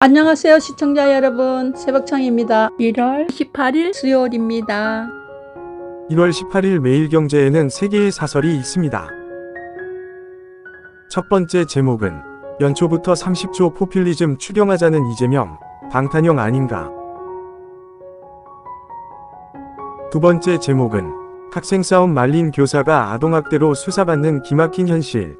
안녕하세요 시청자 여러분, 새벽창입니다. 1월 18일 수요일입니다. 1월 18일 매일경제에는 3개의 사설이 있습니다. 첫 번째 제목은 연초부터 30조 포퓰리즘 추경하자는 이재명, 방탄용 아닌가. 두 번째 제목은 학생 싸움 말린 교사가 아동학대로 수사받는 기막힌 현실.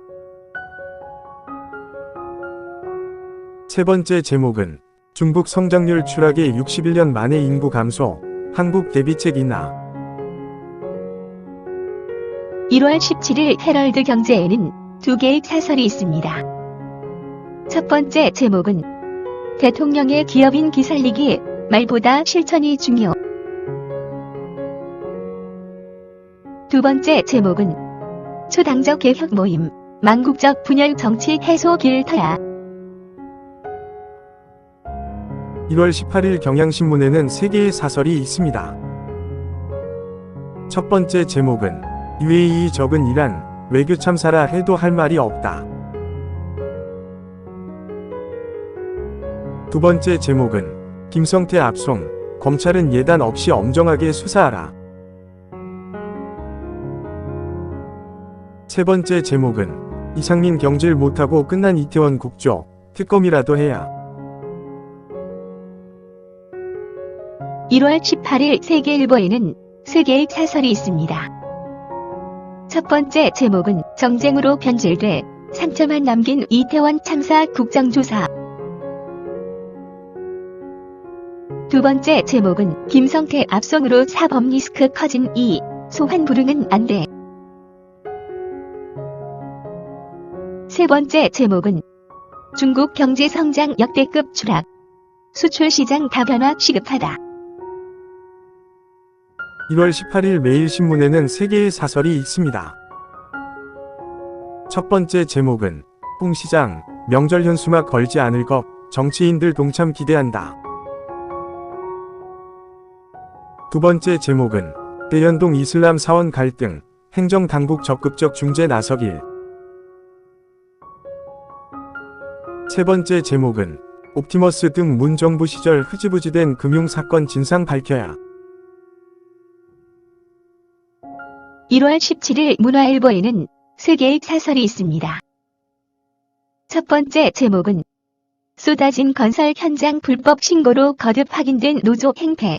세 번째 제목은 중국 성장률 추락에 61년 만에 인구 감소, 한국 대비책 인하. 1월 17일 헤럴드 경제에는 두 개의 사설이 있습니다. 첫 번째 제목은 대통령의 기업인 기살리기, 말보다 실천이 중요. 두 번째 제목은 초당적 개혁 모임, 망국적 분열 정치 해소 길 터야. 1월 18일 경향신문에는 3개의 사설이 있습니다. 첫 번째 제목은 UAE 적은 이란, 외교 참사라 해도 할 말이 없다. 두 번째 제목은 김성태 압송, 검찰은 예단 없이 엄정하게 수사하라. 세 번째 제목은 이상민 경질 못하고 끝난 이태원 국조, 특검이라도 해야. 1월 18일 세계일보에는 3개의 사설이 있습니다. 첫 번째 제목은 정쟁으로 변질돼 상처만 남긴 이태원 참사 국정조사. 두 번째 제목은 김성태 압송으로 사법 리스크 커진 이 소환 불응은 안 돼. 세 번째 제목은 중국 경제 성장 역대급 추락, 수출 시장 다변화 시급하다. 1월 18일 매일신문에는 3개의 사설이 있습니다. 첫 번째 제목은 뽕시장, 명절 현수막 걸지 않을 것, 정치인들 동참 기대한다. 두 번째 제목은 대연동 이슬람 사원 갈등, 행정당국 적극적 중재 나서길. 세 번째 제목은 옵티머스 등 문정부 시절 흐지부지된 금융사건 진상 밝혀야. 1월 17일 문화일보에는 3개의 사설이 있습니다. 첫 번째 제목은 쏟아진 건설 현장 불법 신고로 거듭 확인된 노조 행패.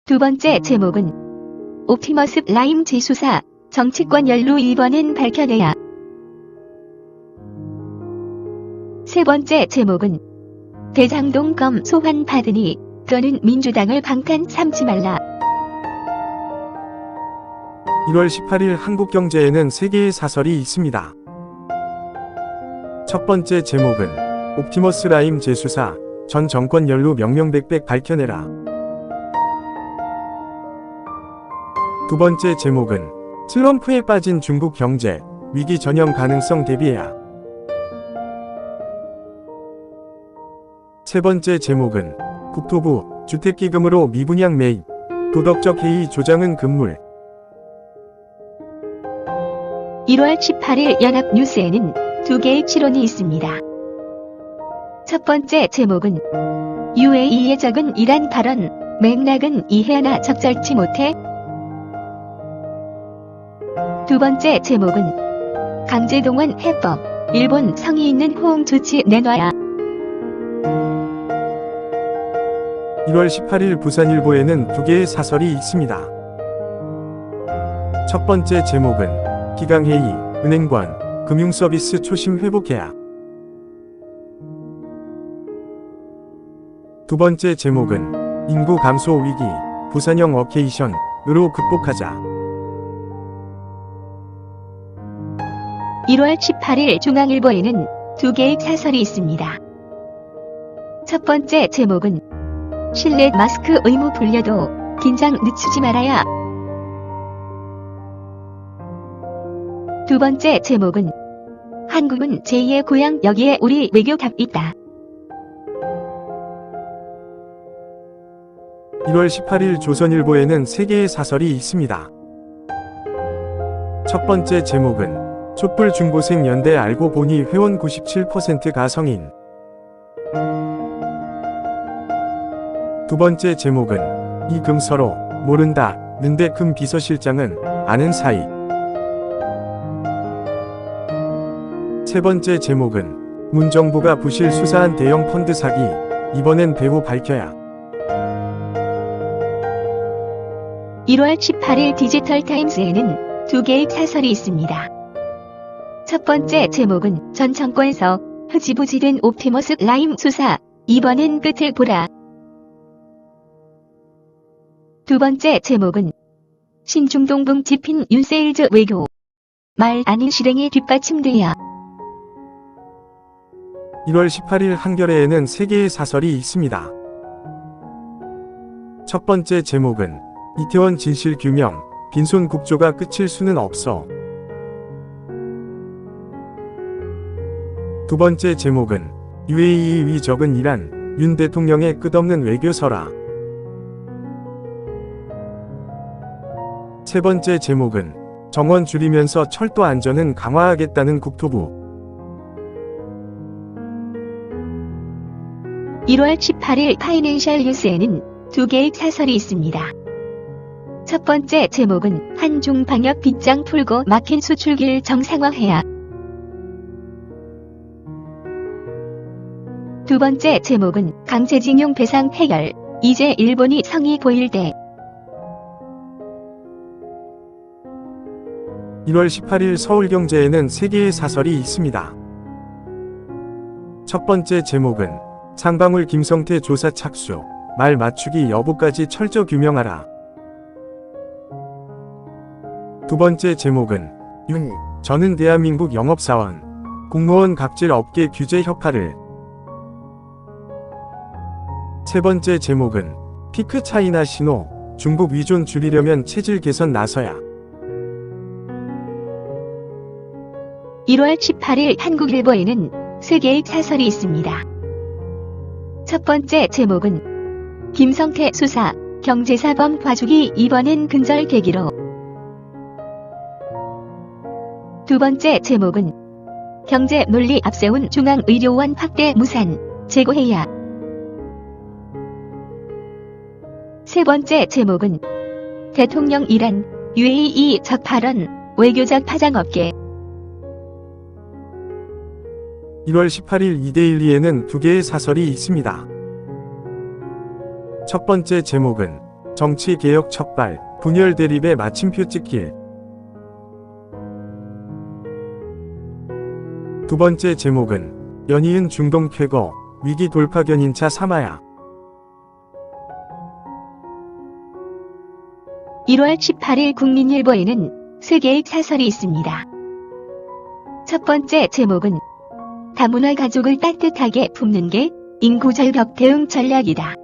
두 번째 제목은 옵티머스 라임 재수사, 정치권 연루 2번은 밝혀내야. 세 번째 제목은 대장동 검 소환 받으니 너는 민주당을 방탄 삼지 말라. 1월 18일 한국경제에는 3개의 사설이 있습니다. 첫 번째 제목은 옵티머스 라임 재수사, 전 정권 연루 명명백백 밝혀내라. 두 번째 제목은 슬럼프에 빠진 중국 경제, 위기 전형 가능성 대비해야. 세 번째 제목은 국토부 주택기금으로 미분양 매입, 도덕적 해이 조장은 금물. 1월 18일 연합뉴스에는 2개의 실론이 있습니다. 첫 번째 제목은 UAE의 적은 이란 발언, 맥락은 이해하나 적절치 못해. 두 번째 제목은 강제동원 해법, 일본 성의 있는 호응 조치 내놔야. 1월 18일 부산일보에는 2개의 사설이 있습니다. 첫 번째 제목은 기강회의, 은행권, 금융서비스 초심 회복해야. 두 번째 제목은 인구 감소 위기, 부산형 어케이션으로 극복하자. 1월 18일 중앙일보에는 2개의 사설이 있습니다. 첫 번째 제목은 실내 마스크 의무 불려도 긴장 늦추지 말아야. 두 번째 제목은 한국은 제2의 고향, 여기에 우리 외교 답 있다. 1월 18일 조선일보에는 3개의 사설이 있습니다. 첫 번째 제목은 촛불 중고생 연대 알고 보니 회원 97%가 성인. 두 번째 제목은 이 금 서로 모른다 는데 금 비서실장은 아는 사이. 세 번째 제목은 문정부가 부실 수사한 대형 펀드 사기 이번엔 배후 밝혀야. 1월 18일 디지털타임스에는 두 개의 사설이 있습니다. 첫 번째 제목은 전 정권에서 흐지부지된 옵티머스 라임 수사, 이번엔 끝을 보라. 두 번째 제목은 신중동봉 집힌 윤세일즈 외교, 말 아닌 실행에 뒷받침돼야. 1월 18일 한겨레에는 세 개의 사설이 있습니다. 첫 번째 제목은 이태원 진실 규명, 빈손 국조가 끝일 수는 없어. 두 번째 제목은 UAE 위적은 이란, 윤 대통령의 끝없는 외교설화. 세 번째 제목은 정원 줄이면서 철도 안전은 강화하겠다는 국토부. 1월 18일 파이낸셜 뉴스에는 두 개의 사설이 있습니다. 첫 번째 제목은 한중 방역 빗장 풀고 막힌 수출길 정상화해야. 두 번째 제목은 강제징용 배상 해결, 이제 일본이 성의 보일 때. 1월 18일 서울경제에는 세 개의 사설이 있습니다. 첫 번째 제목은 상방울 김성태 조사 착수, 말 맞추기 여부까지 철저 규명하라. 두 번째 제목은 윤 저는 대한민국 영업사원, 공무원 갑질 업계 규제 혁파를. 세 번째 제목은 피크 차이나 신호, 중국 위존 줄이려면 체질 개선 나서야. 1월 18일 한국일보에는 세 개의 사설이 있습니다. 첫 번째 제목은 김성태 수사, 경제사범 봐주기 이번엔 근절 계기로. 두 번째 제목은 경제 논리 앞세운 중앙의료원 확대 무산, 재고해야. 세 번째 제목은 대통령 이란, UAE 적 발언, 외교적 파장업계. 1월 18일 이데일리에는 두 개의 사설이 있습니다. 첫 번째 제목은 정치개혁 척발, 분열 대립의 마침표 찍길. 두 번째 제목은 연이은 중동 쾌거, 위기 돌파 견인차 삼아야. 1월 18일 국민일보에는 세 개의 사설이 있습니다. 첫 번째 제목은 다문화 가족을 따뜻하게 품는 게 인구 절벽 대응 전략이다.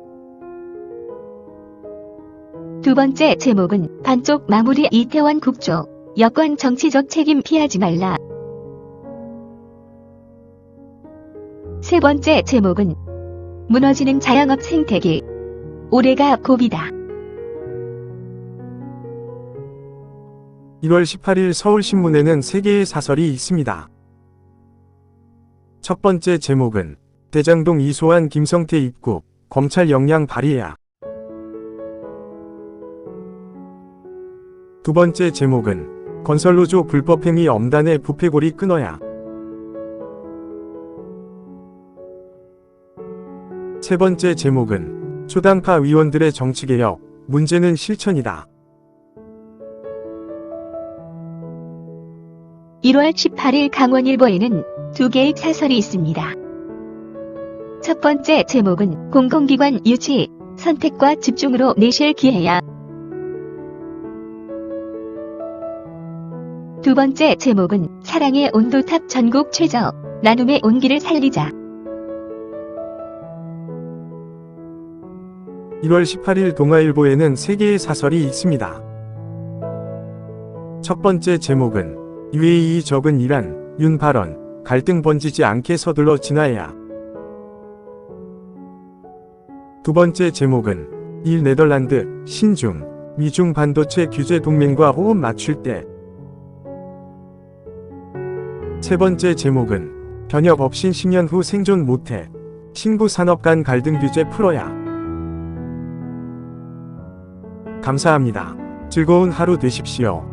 두 번째 제목은 반쪽 마무리 이태원 국조, 여권 정치적 책임 피하지 말라. 세 번째 제목은 무너지는 자영업 생태계, 올해가 고비다. 1월 18일 서울신문에는 세 개의 사설이 있습니다. 첫 번째 제목은 대장동 이소환 김성태 입국, 검찰 역량 발휘해야. 두 번째 제목은 건설노조 불법행위 엄단의 부패고리 끊어야. 세 번째 제목은 초당파 위원들의 정치개혁, 문제는 실천이다. 1월 18일 강원일보에는 두 개의 사설이 있습니다. 첫 번째 제목은 공공기관 유치, 선택과 집중으로 내실 기회야. 두 번째 제목은 사랑의 온도탑 전국 최저, 나눔의 온기를 살리자. 1월 18일 동아일보에는 세 개의 사설이 있습니다. 첫 번째 제목은 UAE 적은 이란, 윤 발언, 갈등 번지지 않게 서둘러 진화해야. 두 번째 제목은 일 네덜란드, 신중, 미중 반도체 규제 동맹과 호흡 맞출 때. 세 번째 제목은 변협 없인 10년 후 생존 못해. 신부 산업 간 갈등 규제 풀어야. 감사합니다. 즐거운 하루 되십시오.